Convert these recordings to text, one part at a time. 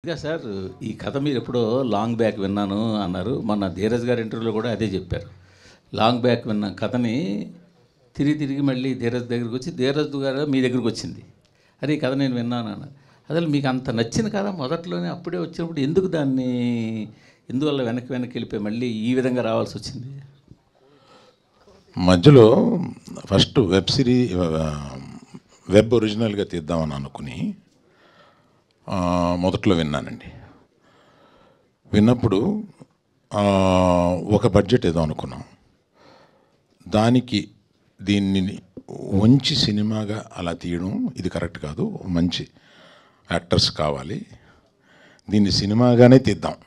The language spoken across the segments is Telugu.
ఇంకా సార్ ఈ కథ మీరు ఎప్పుడో లాంగ్ బ్యాక్ విన్నాను అన్నారు. మొన్న ధీరజ్ గారి ఇంటర్వ్యూలో కూడా అదే చెప్పారు. లాంగ్ బ్యాక్ విన్న కథని తిరిగి మళ్ళీ ధీరజ్ దగ్గరికి వచ్చి ధీరజ్ గారు మీ దగ్గరికి వచ్చింది. అరే ఈ కథ నేను విన్నాను అన్నారు. అసలు మీకు అంత నచ్చిన కథ మొదట్లోనే అప్పుడే వచ్చినప్పుడు ఎందుకు దాన్ని ఎందువల్ల వెనక్కి వెళ్ళిపోయి మళ్ళీ ఈ విధంగా రావాల్సి వచ్చింది? మధ్యలో ఫస్ట్ వెబ్ ఒరిజినల్గా తీద్దామని అనుకుని మొదట్లో విన్నానండి. విన్నప్పుడు ఒక బడ్జెట్ ఏదో అనుకున్నాం. దానికి దీన్ని మంచి సినిమాగా అలా తీయడం ఇది కరెక్ట్ కాదు, మంచి యాక్టర్స్ కావాలి, దీన్ని సినిమాగానే తీద్దాం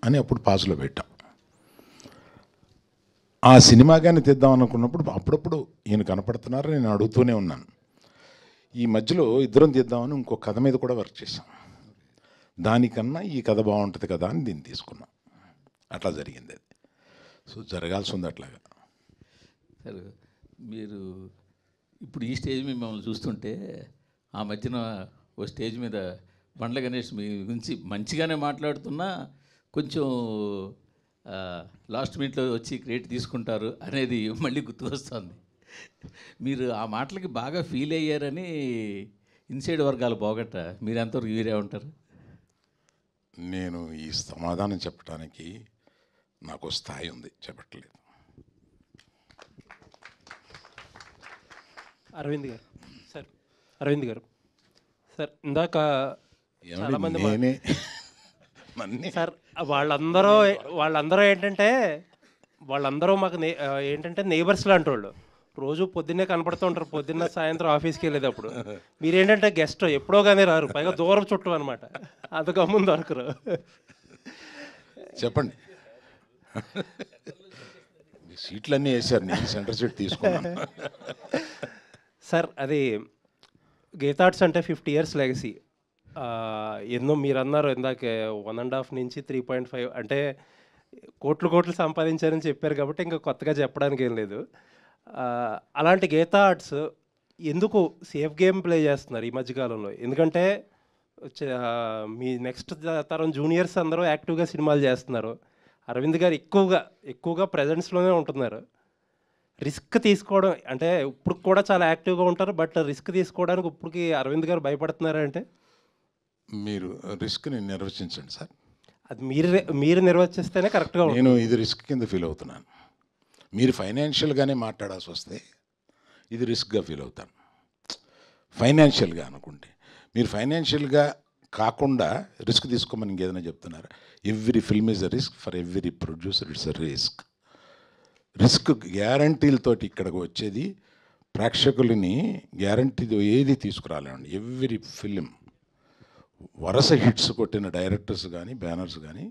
అని అప్పుడు పాజులో పెట్టాం. ఆ సినిమాగానే తీద్దాం అనుకున్నప్పుడు అప్పుడప్పుడు ఈయన కనపడుతున్నారు, నేను అడుగుతూనే ఉన్నాను. ఈ మధ్యలో ఇద్దరం తీద్దామని ఇంకో కథ మీద కూడా వర్క్ చేశాం. దానికన్నా ఈ కథ బాగుంటుంది కదా అని దీన్ని తీసుకున్నాం. అట్లా జరిగింది అది. సో జరగాల్సి ఉంది అట్లాగా. సార్ మీరు ఇప్పుడు ఈ స్టేజ్ మీద మిమ్మల్ని చూస్తుంటే ఆ మధ్యన ఓ స్టేజ్ మీద బండ్ల గణేష్ మీ గురించి మంచిగానే మాట్లాడుతున్నా కొంచెం లాస్ట్ మినిట్లో వచ్చి క్రెడిట్ తీసుకుంటారు అనేది మళ్ళీ గుర్తుకొస్తుంది. మీరు ఆ మాటలకి బాగా ఫీల్ అయ్యారని ఇన్సైడ్ వర్గాలు పోగట్ట మీరు ఎంతవరకు వీరే ఉంటారు? నేను ఈ సమాధానం చెప్పడానికి నాకు స్థాయి ఉంది, చెప్పట్లేదు. అరవింద్ గారు సార్ ఇందాక నేనే సార్ వాళ్ళందరూ ఏంటంటే వాళ్ళందరూ మాకు ఏంటంటే నేబర్స్ లాంటి వాళ్ళు. రోజు పొద్దున్నే కనపడుతూ ఉంటారు, పొద్దున్న సాయంత్రం ఆఫీస్కి వెళ్ళేటప్పుడు. మీరేంటంటే గెస్ట్ ఎప్పుడో కానీ రారు, పైగా దూరం చుట్టూ అనమాట, అది గమ్మున దొరకరు. చెప్పండి. సీట్లన్నీ వేసారు, నేను సెంటర్ సీట్ తీసుకున్నాను. సార్ అది గీతార్ట్స్ అంటే 50 years లెగసీ. ఎన్నో మీరు అన్నారు ఇందాకే 1.5 నుంచి 3.5 అంటే కోట్లు సంపాదించారని చెప్పారు కాబట్టి ఇంకా కొత్తగా చెప్పడానికి ఏం లేదు. అలాంటి గీతా ఆర్ట్స్ ఎందుకు సేఫ్ గేమ్ ప్లే చేస్తున్నారు ఈ మధ్యకాలంలో? ఎందుకంటే మీ నెక్స్ట్ తరం జూనియర్స్ అందరూ యాక్టివ్గా సినిమాలు చేస్తున్నారు. అరవింద్ గారు ఎక్కువగా ప్రజెన్స్లోనే ఉంటున్నారు. రిస్క్ తీసుకోవడం అంటే ఇప్పుడు కూడా చాలా యాక్టివ్గా ఉంటారు, బట్ రిస్క్ తీసుకోవడానికి ఇప్పటికి అరవింద్ గారు భయపడుతున్నారంటే మీరు రిస్క్ని నిర్వచించండి సార్. అది మీరు నిర్వచిస్తేనే కరెక్ట్గా ఉంటుంది. నేను ఇది రిస్క్ కింద ఫీల్ అవుతున్నాను. మీరు ఫైనాన్షియల్గానే మాట్లాడాల్సి వస్తే ఇది రిస్క్గా ఫీల్ అవుతాను. ఫైనాన్షియల్గా అనుకుంటే మీరు ఫైనాన్షియల్గా కాకుండా రిస్క్ తీసుకోమని ఇంకేదైనా చెప్తున్నారు. Every film is a risk, for every producer it's a risk. Risk గ్యారంటీలతోటి ఇక్కడికి వచ్చేది ప్రేక్షకులని గ్యారంటీ ఏది తీసుకురాలేమండి. ఎవ్రీ ఫిలిం వరుస హిట్స్ కొట్టిన డైరెక్టర్స్ కానీ బ్యానర్స్ కానీ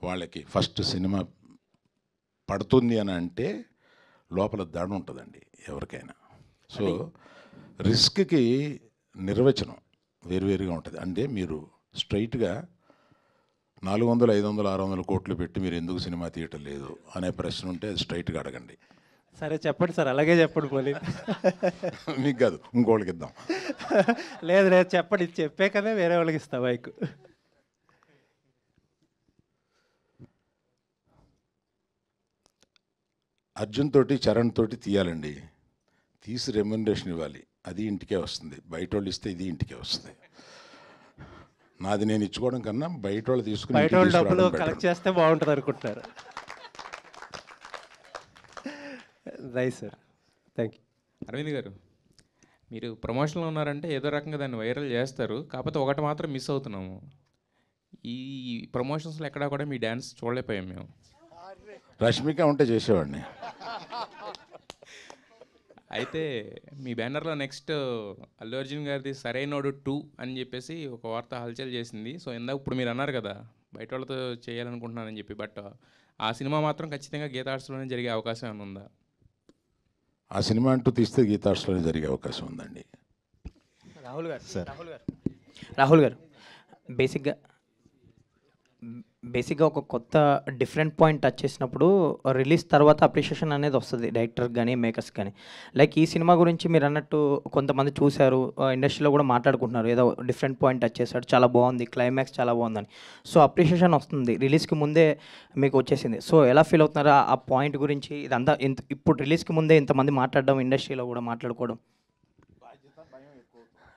వాళ్ళకి ఫస్ట్ సినిమా పడుతుంది అని అంటే లోపల దడ ఉంటుందండి ఎవరికైనా. సో రిస్క్కి నిర్వచనం వేరువేరుగా ఉంటుంది. అంటే మీరు స్ట్రైట్గా 400, 500, 600 కోట్లు పెట్టి మీరు ఎందుకు సినిమా తీయటం లేదు అనే ప్రశ్న ఉంటే అది స్ట్రైట్గా అడగండి. సరే చెప్పండి సార్, అలాగే చెప్పండి. మళ్ళీ మీకు కాదు, ఇంకోళ్ళకి ఇద్దాం. లేదు చెప్పండి, చెప్పే కదా వేరే వాళ్ళకి ఇస్తా బైక్. అర్జున్ తోటి చరణ్ తోటి తీయాలండి, తీసి రెమ్యునరేషన్ ఇవ్వాలి, అది ఇంటికే వస్తుంది. బయట వాళ్ళు ఇస్తే ఇది ఇంటికే వస్తుంది. నాది నేను ఇచ్చుకోవడం కన్నా బయట వాళ్ళు తీసుకుని బయట వాళ్ళు డబ్బులు కలెక్ట్ చేస్తే బాగుంటుంది అనుకుంటున్నారు. Right sir, thank you. Aravind garu, మీరు ప్రమోషన్లో ఉన్నారంటే ఏదో రకంగా దాన్ని వైరల్ చేస్తారు. కాకపోతే ఒకటి మాత్రం మిస్ అవుతున్నాము. ఈ ప్రమోషన్స్లో ఎక్కడా కూడా మీ డ్యాన్స్ చూడలేకపోయాం మేము. రష్మిక ఉంటే చేసేవాడిని. అయితే మీ బ్యానర్లో నెక్స్ట్ అల్లు అర్జున్ గారిది సరైనోడు 2 అని చెప్పేసి ఒక వార్త హల్చల్ చేసింది. సో ఇందాక ఇప్పుడు మీరు అన్నారు కదా బయట వాళ్ళతో చేయాలనుకుంటున్నానని చెప్పి, బట్ ఆ సినిమా మాత్రం ఖచ్చితంగా గీతా ఆర్ట్స్లోనే జరిగే అవకాశం ఏమైనా ఉందా? ఆ సినిమా అంటూ తీస్తే గీతార్ట్స్లోనే జరిగే అవకాశం ఉందండి. రాహుల్ గారు బేసిక్గా బేసిక్గా ఒక కొత్త డిఫరెంట్ పాయింట్ టచ్ చేసినప్పుడు రిలీజ్ తర్వాత అప్రిషియేషన్ అనేది వస్తుంది డైరెక్టర్ కానీ మేకర్స్ కానీ. లైక్ ఈ సినిమా గురించి మీరు అన్నట్టు కొంతమంది చూశారు, ఇండస్ట్రీలో కూడా మాట్లాడుకుంటున్నారు, ఏదో డిఫరెంట్ పాయింట్ టచ్ చేశాడు, చాలా బాగుంది, క్లైమాక్స్ చాలా బాగుందని. సో అప్రిషియేషన్ వస్తుంది, రిలీజ్కి ముందే మీకు వచ్చేసింది. సో ఎలా ఫీల్ అవుతున్నారు ఆ పాయింట్ గురించి? ఇదంతా ఇప్పుడు రిలీజ్కి ముందే ఇంతమంది మాట్లాడడం, ఇండస్ట్రీలో కూడా మాట్లాడుకోవడం.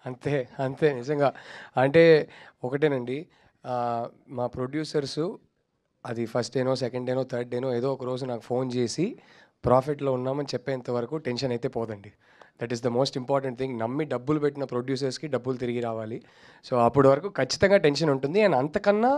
అంతే అంతే నిజంగా. అంటే ఒకటేనండి, మా ప్రొడ్యూసర్సు అది ఫస్ట్ డేనో, సెకండ్ డేనో, థర్డ్ డేనో ఏదో ఒక రోజు నాకు ఫోన్ చేసి ప్రాఫిట్లో ఉన్నామని చెప్పేంత వరకు టెన్షన్ అయితే పోదండి. That is the most important thing. నమ్మి డబ్బులు పెట్టిన ప్రొడ్యూసర్స్కి డబ్బులు తిరిగి రావాలి. సో అప్పటి వరకు ఖచ్చితంగా టెన్షన్ ఉంటుంది. అండ్ అంతకన్నా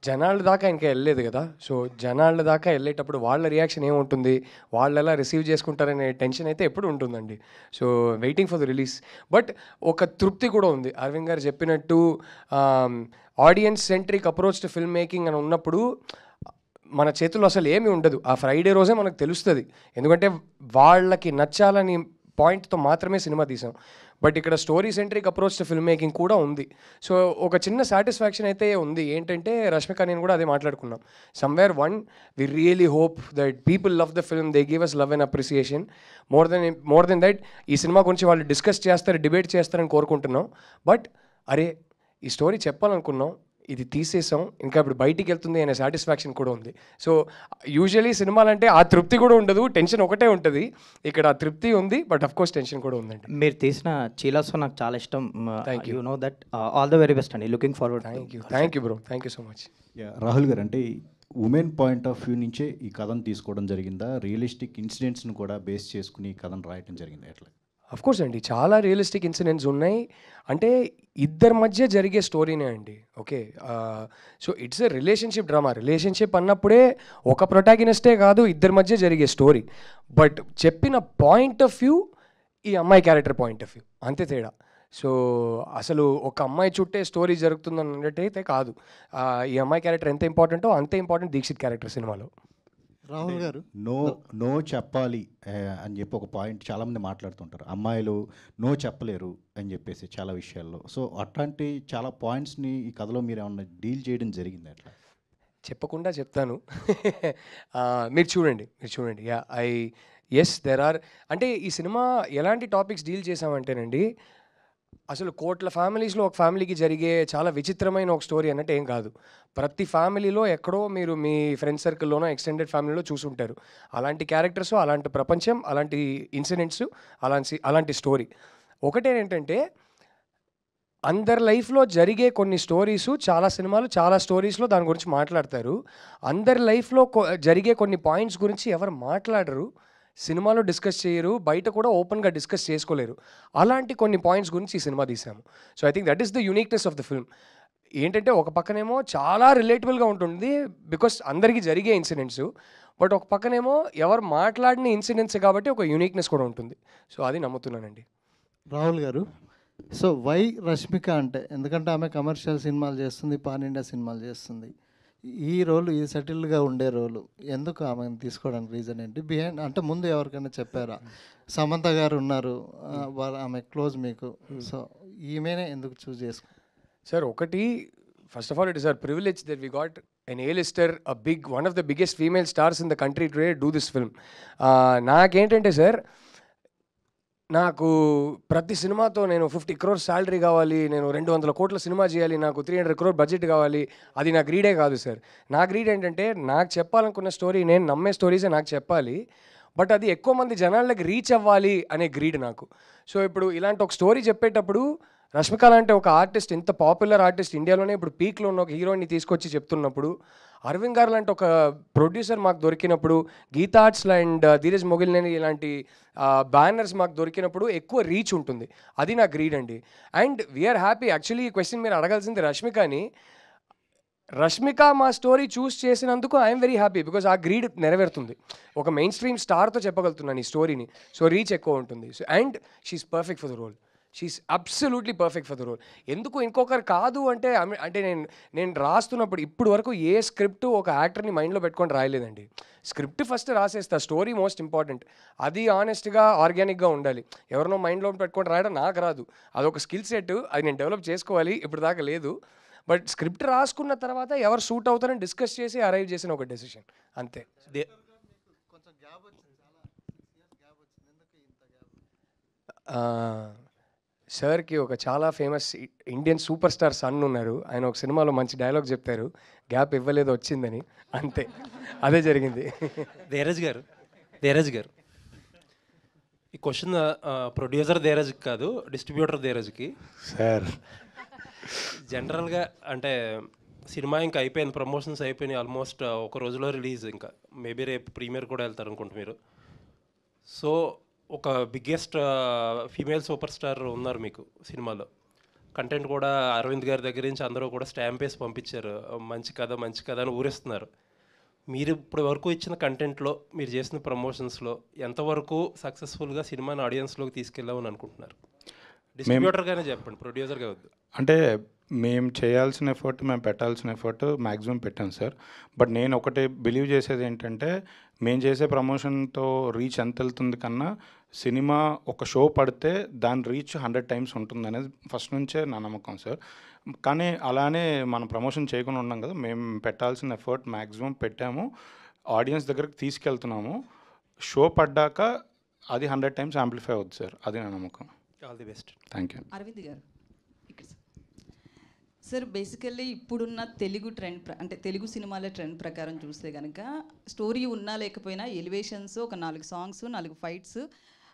జనాల దాకా ఇంకా వెళ్ళలేదు కదా. సో జనాల దాకా వెళ్ళేటప్పుడు వాళ్ళ రియాక్షన్ ఏముంటుంది, వాళ్ళు ఎలా రిసీవ్ చేసుకుంటారనే టెన్షన్ అయితే ఎప్పుడు ఉంటుందండి. So waiting for the release. But ఒక తృప్తి కూడా ఉంది. అరవింద్ గారు చెప్పినట్టు audience centric approach to film making అని ఉన్నప్పుడు మన చేతుల్లో అసలు ఏమీ ఉండదు. ఆ ఫ్రైడే రోజే మనకు తెలుస్తుంది, ఎందుకంటే వాళ్ళకి నచ్చాలని పాయింట్తో మాత్రమే సినిమా తీసాం. బట్ ఇక్కడ story centric approach to film making కూడా ఉంది. సో ఒక చిన్న సాటిస్ఫాక్షన్ అయితే ఉంది. ఏంటంటే రష్మిక నేను కూడా అదే మాట్లాడుకున్నాం. Somewhere we really hope that people love the film, they give us love and appreciation. More than that ఈ సినిమా గురించి వాళ్ళు డిస్కస్ చేస్తారు, డిబేట్ చేస్తారని కోరుకుంటున్నాం. బట్ అరే ఈ స్టోరీ చెప్పాలనుకున్నాం, ఇది తీసేసాం, ఇంకా ఇప్పుడు బయటికి వెళ్తుంది అనే సాటిస్ఫాక్షన్ కూడా ఉంది. సో యూజువలీ సినిమాలంటే ఆ తృప్తి కూడా ఉండదు, టెన్షన్ ఒకటే ఉంటుంది. ఇక్కడ ఆ తృప్తి ఉంది, బట్ అఫ్ కోర్స్ టెన్షన్ కూడా ఉందండి. మీరు తీసిన చీలాసో నాకు చాలా ఇష్టం. Thank you. You know that. All the very best అండి, looking forward. Thank you bro, thank you so much. Rahul గారు, అంటే ఉమెన్ పాయింట్ ఆఫ్ వ్యూ నుంచే ఈ కథను తీసుకోవడం జరిగిందా? రియలిస్టిక్ ఇన్సిడెంట్స్ను కూడా బేస్ చేసుకుని ఈ కథను రాయటం జరిగిందా? ఎట్లా? కోర్స్ అండి, చాలా రియలిస్టిక్ ఇన్సిడెంట్స్ ఉన్నాయి. అంటే ఇద్దరి మధ్య జరిగే స్టోరీనే అండి. Okay, so it's a relationship drama. Relationship అన్నప్పుడే ఒక ప్రొటాగనిస్టే కాదు, ఇద్దరి మధ్య జరిగే స్టోరీ. బట్ చెప్పిన పాయింట్ ఆఫ్ వ్యూ ఈ అమ్మాయి క్యారెక్టర్ పాయింట్ ఆఫ్ వ్యూ, అంతే తేడా. సో అసలు ఒక అమ్మాయి చుట్టే స్టోరీ జరుగుతుందని అన్నట్టయితే కాదు. ఈ అమ్మాయి క్యారెక్టర్ ఎంత ఇంపార్టెంటో అంతే ఇంపార్టెంట్ దీక్షిత్ క్యారెక్టర్ సినిమాలో. రాహుల్ గారు, నో చెప్పాలి అని చెప్పి ఒక పాయింట్ చాలామంది మాట్లాడుతుంటారు, అమ్మాయిలు నో చెప్పలేరు అని చెప్పేసి చాలా విషయాల్లో. సో అట్లాంటి చాలా పాయింట్స్ని ఈ కథలో మీరు ఏమన్నా డీల్ చేయడం జరిగింది అట్లా? చెప్పకుండా చెప్తాను. మీరు చూడండి. Yes there are. అంటే ఈ సినిమా ఎలాంటి టాపిక్స్ డీల్ చేసామంటేనండి, అసలు కోట్ల ఫ్యామిలీస్లో ఒక ఫ్యామిలీకి జరిగే చాలా విచిత్రమైన ఒక స్టోరీ అన్నట్టు ఏం కాదు. ప్రతి ఫ్యామిలీలో ఎక్కడో మీరు మీ ఫ్రెండ్ సర్కిల్లోనో ఎక్స్టెండెడ్ ఫ్యామిలీలో చూసుంటారు. అలాంటి క్యారెక్టర్స్, అలాంటి ప్రపంచం, అలాంటి ఇన్సిడెంట్స్, అలాంటి స్టోరీ. ఒకటేంటంటే అందరి లైఫ్లో జరిగే కొన్ని స్టోరీసు, చాలా సినిమాలు చాలా స్టోరీస్లో దాని గురించి మాట్లాడతారు. అందరి లైఫ్లో జరిగే కొన్ని పాయింట్స్ గురించి ఎవరు మాట్లాడరు, సినిమాలో డిస్కస్ చేయరు, బయట కూడా ఓపెన్గా డిస్కస్ చేసుకోలేరు. అలాంటి కొన్ని పాయింట్స్ గురించి ఈ సినిమా తీసాము. So I think that is the uniqueness of the film. ఏంటంటే ఒక పక్కనేమో చాలా రిలేటబుల్గా ఉంటుంది బికాస్ అందరికీ జరిగే ఇన్సిడెంట్స్, బట్ ఒక పక్కనేమో ఎవరు మాట్లాడిన ఇన్సిడెంట్స్ కాబట్టి ఒక యూనిక్నెస్ కూడా ఉంటుంది. సో అది నమ్ముతున్నానండి. రాహుల్ గారు, సో వై రష్మిక అంటే, ఎందుకంటే ఆమె కమర్షియల్ సినిమాలు చేస్తుంది, పాన్ ఇండియా సినిమాలు చేస్తుంది. ఈ రోలు, ఈ సెటిల్డ్గా ఉండే రోలు ఎందుకు ఆమెను తీసుకోవడానికి రీజన్ ఏంటి? బిహైండ్ అంటే ముందు ఎవరికైనా చెప్పారా? సమంత గారు ఉన్నారు, ఆమె క్లోజ్ మీకు, సో ఈమెనే ఎందుకు చూస్ చేసుకో? సార్ ఒకటి, first of all it is our privilege that we got an A-lister, one of the biggest female stars in the country today do this film. నాకేంటంటే సార్, నాకు ప్రతి సినిమాతో నేను 50 crores శాలరీ కావాలి, నేను 200 కోట్ల సినిమా చేయాలి, నాకు 300 crore బడ్జెట్ కావాలి, అది నా గ్రీడే కాదు సార్. నా గ్రీడ్ ఏంటంటే నాకు చెప్పాలనుకున్న స్టోరీ, నేను నమ్మే స్టోరీసే నాకు చెప్పాలి, బట్ అది ఎక్కువ మంది జనాలకి రీచ్ అవ్వాలి అనే గ్రీడ్ నాకు. సో ఇప్పుడు ఇలాంటి ఒక స్టోరీ చెప్పేటప్పుడు రష్మిక లాంటి ఒక ఆర్టిస్ట్, ఇంత పాపులర్ ఆర్టిస్ట్, ఇండియాలోనే ఇప్పుడు పీక్లో ఉన్న ఒక హీరోయిన్ని తీసుకొచ్చి చెప్తున్నప్పుడు, అరవింద్ గారు లాంటి ఒక ప్రొడ్యూసర్ మాకు దొరికినప్పుడు, గీతా ఆర్ట్స్ అండ్ ధీరజ్ మొగిలినేని ఇలాంటి బ్యానర్స్ మాకు దొరికినప్పుడు ఎక్కువ రీచ్ ఉంటుంది. అది నా గ్రీడ్ అండి. And we are happy. యాక్చువల్లీ ఈ క్వశ్చన్ మీరు అడగాల్సింది రష్మికని. రష్మిక మా స్టోరీ చూస్ చేసినందుకు ఐఎమ్ వెరీ హ్యాపీ, బికాజ్ ఆ గ్రీడ్ నెరవేరుతుంది. ఒక మెయిన్ స్ట్రీమ్ స్టార్తో చెప్పగలుగుతున్నాను ఈ స్టోరీని, సో రీచ్ ఎక్కువ ఉంటుంది. So and she's perfect for the role. She's absolutely perfect for the role. ఎందుకు ఇంకొకరు కాదు అంటే, అంటే నేను రాస్తున్నప్పుడు ఇప్పుడు వరకు ఏ స్క్రిప్ట్ ఒక యాక్టర్ని మైండ్లో పెట్టుకొని రాయలేదండి. స్క్రిప్ట్ ఫస్ట్ రాసేస్తా, స్టోరీ మోస్ట్ ఇంపార్టెంట్. అది ఆనెస్ట్గా, ఆర్గానిక్గా ఉండాలి. ఎవరినో మైండ్లో పెట్టుకొని రాయడం నాకు రాదు. అదొక స్కిల్ సెట్, అది నేను డెవలప్ చేసుకోవాలి, ఇప్పుడు దాకా లేదు. బట్ స్క్రిప్ట్ రాసుకున్న తర్వాత ఎవరు సూట్ అవుతారని డిస్కస్ చేసి అరైవ్ చేసిన ఒక డెసిషన్ అంతే. సార్కి ఒక చాలా famous Indian superstar son ఉన్నారు. ఆయన ఒక సినిమాలో మంచి డైలాగ్ చెప్తారు, గ్యాప్ ఇవ్వలేదు వచ్చిందని. అంతే, అదే జరిగింది. ధీరజ్ గారు ఈ క్వశ్చన్ ప్రొడ్యూసర్ ధీరజ్కి కాదు, డిస్ట్రిబ్యూటర్ ధీరజ్కి. సార్ జనరల్గా అంటే సినిమా ఇంకా అయిపోయింది, ప్రమోషన్స్ అయిపోయినాయి ఆల్మోస్ట్, ఒక రోజులో రిలీజ్, ఇంకా మేబీ రేపు ప్రీమియర్ కూడా వెళ్తారు అనుకుంటా మీరు. సో ఒక బిగ్గెస్ట్ ఫీమేల్ సూపర్ స్టార్ ఉన్నారు మీకు సినిమాలో, కంటెంట్ కూడా అరవింద్ గారి దగ్గర నుంచి అందరూ కూడా స్టాంప్ వేసి పంపించారు, మంచి కథ అని ఊరిస్తున్నారు. మీరు ఇప్పటి వరకు ఇచ్చిన కంటెంట్లో, మీరు చేసిన ప్రమోషన్స్లో ఎంతవరకు సక్సెస్ఫుల్గా సినిమాని ఆడియన్స్లోకి తీసుకెళ్ళామని అనుకుంటున్నారు? డిస్ట్రిబ్యూటర్గానే చెప్పండి, ప్రొడ్యూసర్గా వద్దు. అంటే మేము చేయాల్సిన ఎఫర్ట్, మేము పెట్టాల్సిన ఎఫర్ట్ మ్యాక్సిమం పెట్టాం సార్. బట్ నేను ఒకటి బిలీవ్ చేసేది ఏంటంటే, మేము చేసే ప్రమోషన్తో రీచ్ ఎంత వెళ్తుంది కన్నా సినిమా ఒక షో పడితే దాని రీచ్ 100 times ఉంటుంది అనేది ఫస్ట్ నుంచే నా నమ్మకం సార్. కానీ అలానే మనం ప్రమోషన్ చేయకుండా ఉన్నాం కదా, మేము పెట్టాల్సిన ఎఫర్ట్ మ్యాక్సిమం పెట్టాము, ఆడియన్స్ దగ్గరికి తీసుకెళ్తున్నాము. షో పడ్డాక అది 100 times యాంప్లిఫై అవుతుంది సార్, అది నా నమ్మకం. All the best. Thank you. Aravind garu ఇక్కడ సార్, బేసికల్లీ ఇప్పుడున్న తెలుగు ట్రెండ్ అంటే తెలుగు సినిమాల ట్రెండ్ ప్రకారం చూస్తే కనుక స్టోరీ ఉన్నా లేకపోయినా ఎలివేషన్స్, ఒక 4 సాంగ్స్, 4 ఫైట్స్,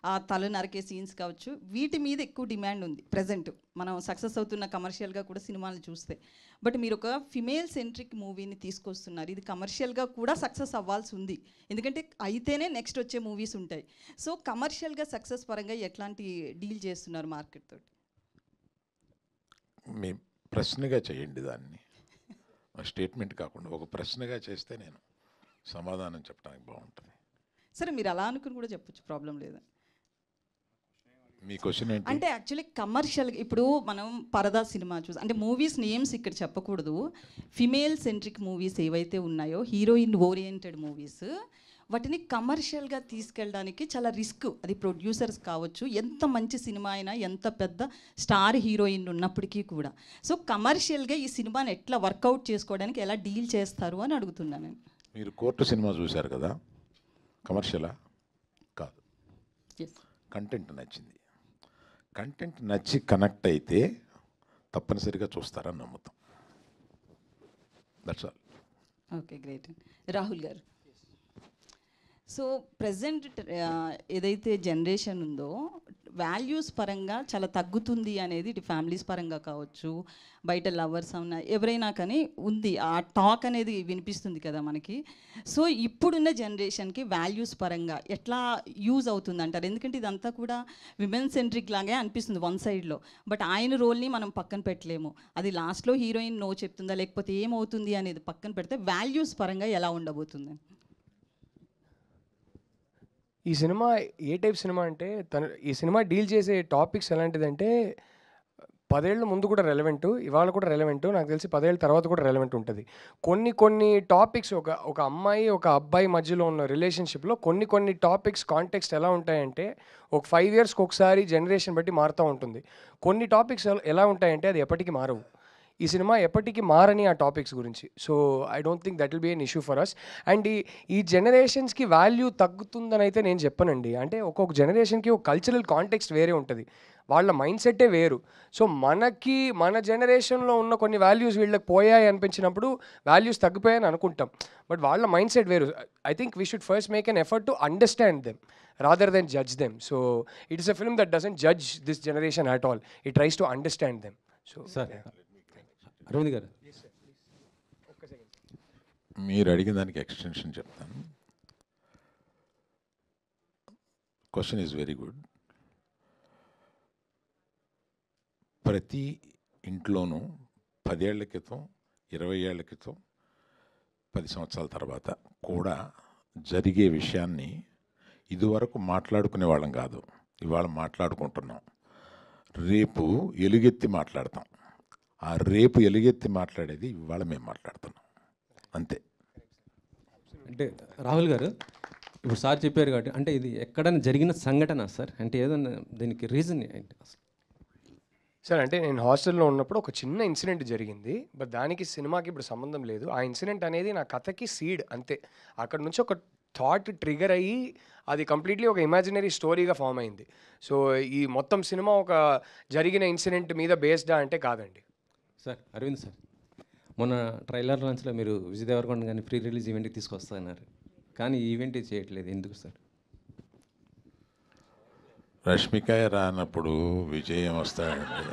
ఆ తల నరికే సీన్స్ కావచ్చు, వీటి మీద ఎక్కువ డిమాండ్ ఉంది ప్రజెంట్ మనం సక్సెస్ అవుతున్న కమర్షియల్గా కూడా సినిమాలు చూస్తే. బట్ మీరు ఒక ఫిమేల్ సెంట్రిక్ మూవీని తీసుకొస్తున్నారు, ఇది కమర్షియల్గా కూడా సక్సెస్ అవ్వాల్సి ఉంది, ఎందుకంటే అయితేనే నెక్స్ట్ వచ్చే మూవీస్ ఉంటాయి. సో కమర్షియల్గా సక్సెస్ పరంగా ఎట్లాంటి డీల్ చేస్తున్నారు మార్కెట్ తోటి? మీ ప్రశ్నగా చేయండి దాన్ని, స్టేట్మెంట్ కాకుండా ఒక ప్రశ్నగా చేస్తే నేను సమాధానం చెప్పడానికి బాగుంటుంది. సరే, మీరు అలా అనుకుని కూడా చెప్పొచ్చు, ప్రాబ్లం లేదు. మీ క్వశ్చన్ ఏంటి? అంటే యాక్చువల్లీ కమర్షియల్, ఇప్పుడు మనం పరదా సినిమా చూసి, అంటే మూవీస్ నేమ్స్ ఇక్కడ చెప్పకూడదు, ఫిమేల్ సెంట్రిక్ మూవీస్ ఏవైతే ఉన్నాయో, హీరోయిన్ ఓరియంటెడ్ మూవీస్, వాటిని కమర్షియల్గా తీసుకెళ్ళడానికి చాలా రిస్క్. అది ప్రొడ్యూసర్స్ కావచ్చు, ఎంత మంచి సినిమా అయినా, ఎంత పెద్ద స్టార్ హీరోయిన్ ఉన్నప్పటికీ కూడా. సో కమర్షియల్గా ఈ సినిమాని ఎట్లా వర్కౌట్ చేసుకోవడానికి ఎలా డీల్ చేస్తారు అని అడుగుతున్నాను నేను. మీరు కోర్టు సినిమా చూశారు కదా, కమర్షియలా కాదు, కంటెంట్ నచ్చింది. కంటెంట్ నచ్చి కనెక్ట్ అయితే తప్పనిసరిగా చూస్తారని నమ్ముతాం. That's all. Okay, great. Rahul గారు, సో ప్రజెంట్ ఏదైతే జనరేషన్ ఉందో వాల్యూస్ పరంగా చాలా తగ్గుతుంది అనేది, ఇటు ఫ్యామిలీస్ పరంగా కావచ్చు, బయట లవర్స్ అవునా ఎవరైనా కానీ ఉంది, ఆ టాక్ అనేది వినిపిస్తుంది కదా మనకి. సో ఇప్పుడున్న జనరేషన్కి వాల్యూస్ పరంగా ఎట్లా యూజ్ అవుతుంది అంటారు? ఎందుకంటే ఇదంతా కూడా విమెన్ సెంట్రిక్ లాగే అనిపిస్తుంది వన్ సైడ్లో, బట్ ఆయన రోల్ని మనం పక్కన పెట్టలేము. అది లాస్ట్లో హీరోయిన్ నో చెప్తుందా లేకపోతే ఏమవుతుంది అనేది పక్కన పెడితే వాల్యూస్ పరంగా ఎలా ఉండబోతుంది? ఈ సినిమా ఏ టైప్ సినిమా అంటే, ఈ సినిమా డీల్ చేసే టాపిక్స్ ఎలాంటిదంటే 10 ఏళ్ళ ముందు కూడా రెలవెంట్, ఇవాళ కూడా రెలవెంట్, నాకు తెలిసి 10 ఏళ్ళ తర్వాత కూడా రెలవెంట్ ఉంటుంది. కొన్ని టాపిక్స్ ఒక అమ్మాయి ఒక అబ్బాయి మధ్యలో ఉన్న రిలేషన్షిప్లో కొన్ని టాపిక్స్ కాంటెక్స్ట్ ఎలా ఉంటాయంటే, ఒక 5 yearsకి ఒకసారి జనరేషన్ బట్టి మారుతూ ఉంటుంది. కొన్ని టాపిక్స్ ఎలా ఉంటాయంటే అది ఎప్పటికీ మారవు. ఈ సినిమా ఎప్పటికీ మారని ఆ టాపిక్స్ గురించి. So I don't think that will be an issue for us. And ఈ జనరేషన్స్కి వాల్యూ తగ్గుతుందని అయితే నేను చెప్పనండి. అంటే ఒక్కొక్క జనరేషన్కి ఒక కల్చరల్ కాంటెక్స్ట్ వేరే ఉంటుంది, వాళ్ళ మైండ్ సెట్టే వేరు. సో మన జనరేషన్లో ఉన్న కొన్ని వాల్యూస్ వీళ్ళకి పోయాయి అనిపించినప్పుడు వాల్యూస్ తగ్గిపోయాయని అనుకుంటాం, బట్ వాళ్ళ మైండ్ సెట్ వేరు. I think we should first make an effort to understand them rather than judge them. So it is a film that doesn't judge this generation at all. It tries to understand them. So Aravind garu, మీరు అడిగిన దానికి ఎక్స్టెన్షన్ చెప్తాను. Question is very good. ప్రతి ఇంట్లోనూ 10 ఏళ్ల క్రితం, 20 ఏళ్ల క్రితం, 10 సంవత్సరాల తర్వాత కూడా జరిగే విషయాన్ని ఇదివరకు మాట్లాడుకునే వాళ్ళం కాదు, ఇవాళ మాట్లాడుకుంటున్నాం. రేపు ఎలుగెత్తి మాట్లాడతాం. ఆ రేపు ఎలుగెత్తి మాట్లాడేది ఇవాళ మేము మాట్లాడుతున్నాం, అంతే. అంటే రాహుల్ గారు, ఇప్పుడు సార్ చెప్పారు కాబట్టి, అంటే ఇది ఎక్కడైనా జరిగిన సంఘటన సార్? అంటే ఏదన్నా దీనికి రీజన్ ఏంటి అసలు? సార్ అంటే నేను హాస్టల్లో ఉన్నప్పుడు ఒక చిన్న ఇన్సిడెంట్ జరిగింది, బట్ దానికి సినిమాకి ఇప్పుడు సంబంధం లేదు. ఆ ఇన్సిడెంట్ అనేది నా కథకి సీడ్ అంతే. అక్కడ నుంచి ఒక థాట్ ట్రిగర్ అయ్యి అది కంప్లీట్లీ ఒక ఇమాజినరీ స్టోరీగా ఫామ్ అయింది. సో ఈ మొత్తం సినిమా ఒక జరిగిన ఇన్సిడెంట్ మీద బేస్డా అంటే కాదండి. సార్ అరవింద్ సార్, మొన్న ట్రైలర్ లాంచ్లో మీరు విజయ్ దేవరకొండ కానీ ప్రీ రిలీజ్ ఈవెంట్కి తీసుకొస్తున్నారు, కానీ ఈవెంట్ చేయట్లేదు, ఎందుకు సార్? రష్మిక రానప్పుడు విజయం వస్తాడండి.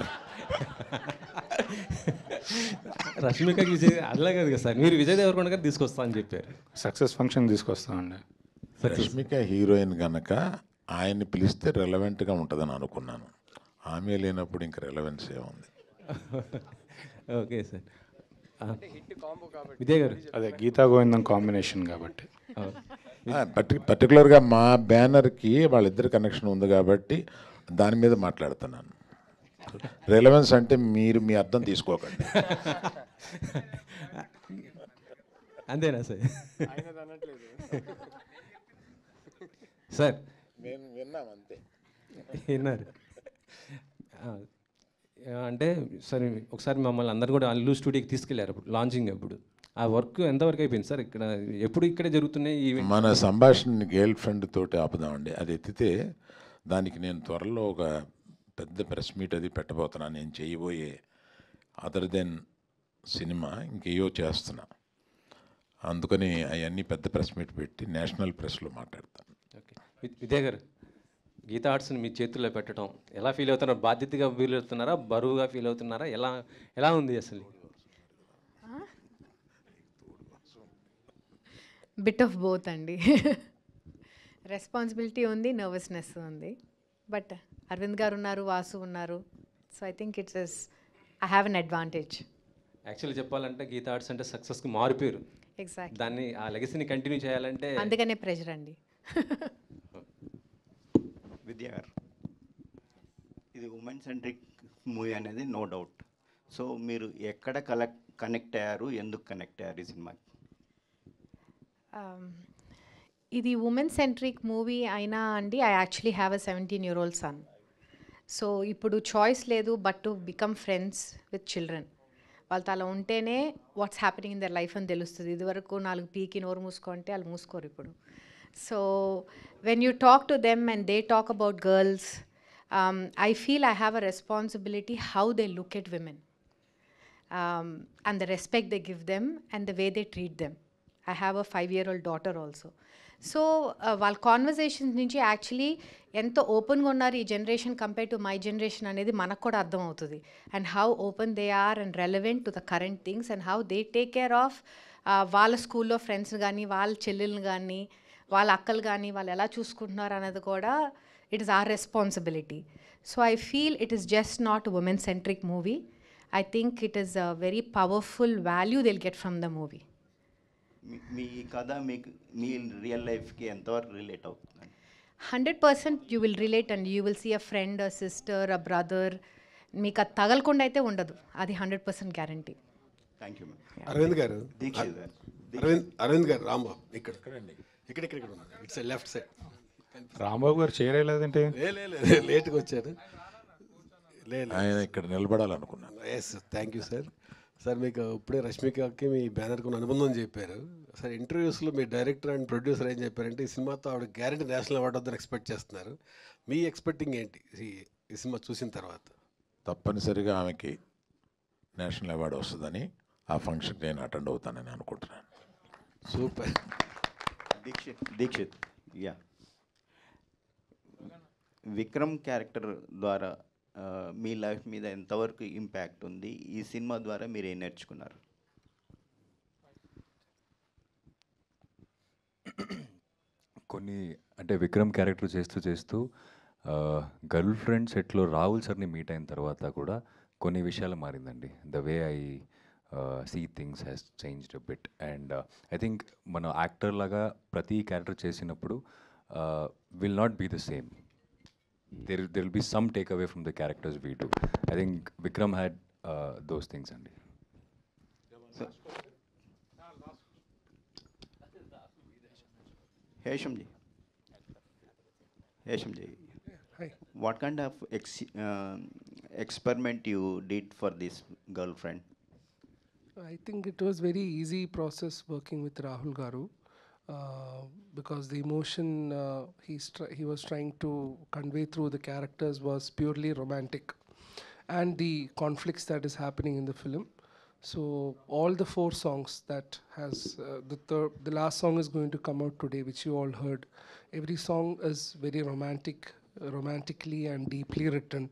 రష్మికకి విజయ్ అలా కాదు కదా సార్, మీరు విజయ్ దేవరకొండ గారు తీసుకొస్తా అని చెప్పారు. సక్సెస్ ఫంక్షన్ తీసుకొస్తామండి. రష్మిక హీరోయిన్ కనుక ఆయన్ని పిలిస్తే రెలవెంట్గా ఉంటుందని అనుకున్నాను. ఆమె లేనప్పుడు ఇంక రెలవెన్స్ ఏముంది. Okay sir. విజయ్ గారు, అదే గీతా గోవిందం కాంబినేషన్ కాబట్టి. పర్టికులర్గా మా బ్యానర్కి వాళ్ళిద్దరి కనెక్షన్ ఉంది కాబట్టి దాని మీద మాట్లాడుతున్నాను. రెలవెన్స్ అంటే మీరు మీ అర్థం తీసుకోకండి. అంతేనా సార్? సార్ మేము విన్నాం అంతే. విన్నారు అంటే సార్, ఒకసారి మమ్మల్ని అందరు కూడా అల్లు స్టూడియోకి తీసుకెళ్లారు అప్పుడు లాంచింగ్ అప్పుడు. ఆ వర్క్ ఎంతవరకు అయిపోయింది సార్? ఇక్కడ ఎప్పుడు ఇక్కడే జరుగుతున్నాయి ఈ మన సంభాషణ గర్ల్ ఫ్రెండ్ తోటి ఆపుదామండి. అది ఎత్తితే దానికి నేను త్వరలో ఒక పెద్ద ప్రెస్ మీట్ అది పెట్టబోతున్నాను. నేను చేయబోయే అదర్ దెన్ సినిమా ఇంకేయో చేస్తున్నా. అందుకని అవన్నీ పెద్ద ప్రెస్ మీట్ పెట్టి నేషనల్ ప్రెస్లో మాట్లాడతాను. ఓకే. విజయ్ గారు, గీతా ఆర్ట్స్ని మీ చేతుల్లో పెట్టడం ఎలా ఫీల్ అవుతున్నారు? బాధ్యతగా ఫీల్ అవుతున్నారా, బరువుగా ఫీల్ అవుతున్నారా? ఎలా ఉంది అసలు? బిట్ ఆఫ్ బోత్ అండి. రెస్పాన్సిబిలిటీ ఉంది, నర్వస్నెస్ ఉంది. బట్ అరవింద్ గారు ఉన్నారు, వాసు ఉన్నారు. So I think I have an advantage. Actually చెప్పాలంటే గీతా ఆర్ట్స్ అంటే సక్సెస్కి మారిపోయారు. ఎగ్జాక్ట్. దాన్ని ఆ లెగసీని కంటిన్యూ చేయాలంటే అందుకనే ప్రెషర్ అండి. విద్యా గారు, ఇది ఉమెన్ సెంట్రిక్ మూవీ అనేది నో డౌట్. సో మీరు ఎక్కడ కనెక్ట్ అయ్యారు, ఎందుకు కనెక్ట్ అయ్యారు ఈ సినిమాకి? ఇది ఉమెన్ సెంట్రిక్ మూవీ అయినా అండి, I actually have a 17-year-old son. So ఇప్పుడు చాయిస్ లేదు but to become friends with children. వాళ్ళతో అలా ఉంటేనే what's happening in their life అని తెలుస్తుంది. ఇదివరకు 4 పీకి నోరు మూసుకుంటే వాళ్ళు మూసుకోరు ఇప్పుడు. So when you talk to them and they talk about girls, I feel I have a responsibility how they look at women, and the respect they give them and the way they treat them. I have a 5-year-old daughter also. So while conversations nunchi actually ento open ga unnaru ee generation compared to my generation anedi manaku kuda ardham avutadi, and how open they are and relevant to the current things, and how they take care of వాళ్ళ స్కూల్లో ఫ్రెండ్స్ కానీ వాళ్ళ చెల్లెలు కానీ వాళ్ళ అక్కలు కానీ వాళ్ళు ఎలా చూసుకుంటున్నారు అనేది కూడా it is our responsibility. So I feel it is just not women centric movie. I think it is a very powerful value they'll get from the movie. మీ కథ మీకు మీ రియల్ లైఫ్కి ఎంతవరకు రిలేట్ అవుతుంది? 100% you will relate and you will see a friend, a sister, a brother. మీకు అది తగలకుండా అయితే ఉండదు, అది 100% guarantee. Thank you ma'am. Arvind గారు, దీక్షిత్ గారు, అరవింద్ గారు, రాంబాబు ఇక్కడ ఉన్నారు. It's left side. రాంబాబు గారు చేయలేదంటే లేట్గా వచ్చారు. ఆయన ఇక్కడ నిలబడాలనుకున్నాను. Yes, thank you sir. Sir మీకు ఇప్పుడే రష్మికకి మీ బ్యానర్కి ఉన్న అనుబంధం చెప్పారు సార్. ఇంటర్వ్యూస్లో మీ డైరెక్టర్ అండ్ ప్రొడ్యూసర్ ఏం చెప్పారంటే ఈ సినిమాతో ఆవిడ గ్యారెంటీ నేషనల్ అవార్డు వద్దని ఎక్స్పెక్ట్ చేస్తున్నారు. మీ ఎక్స్పెక్టింగ్ ఏంటి ఈ సినిమా చూసిన తర్వాత? తప్పనిసరిగా ఆమెకి నేషనల్ అవార్డు వస్తుందని, ఆ ఫంక్షన్కి నేను అటెండ్ అవుతానని అనుకుంటున్నాను. Super. Dikshit, yeah, Vikram character ద్వారా మీ లైఫ్ మీద ఎంతవరకు ఇంపాక్ట్ ఉంది? ఈ సినిమా ద్వారా మీరు ఏం నేర్చుకున్నారు? కొన్ని అంటే విక్రమ్ క్యారెక్టర్ చేస్తూ గర్ల్ ఫ్రెండ్ సెట్లో రాహుల్ సార్ని మీట్ అయిన తర్వాత కూడా కొన్ని విషయాలు మారిందండి. The way I see things has changed a bit. And I think మన యాక్టర్ లాగా ప్రతి క్యారెక్టర్ చేసినప్పుడు will not be the same. there will be some takeaway from the characters we do. I think Vikram had those things అండి. Hesham ji, what kind of experiment you did for this girlfriend? I think it was very easy process working with Rahul Garu, because the emotion he was trying to convey through the characters was purely romantic, and the conflicts that is happening in the film. So all the 4 songs that has the last song is going to come out today, which you all heard. Every song is very romantically and deeply written,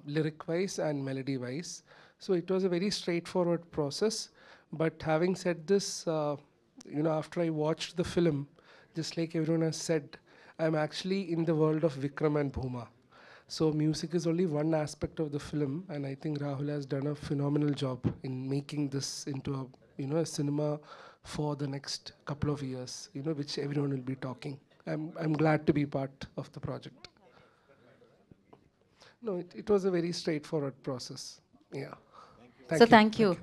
lyric wise and melody wise. So it was a very straightforward process. But having said this, after I watched the film, just like everyone has said, I'm actually in the world of Vikram and Bhuma. So music is only one aspect of the film, and I think Rahul has done a phenomenal job in making this into a cinema for the next couple of years, which everyone will be talking. I'm glad to be part of the project. No, it was a very straightforward process. Yeah. Thank you.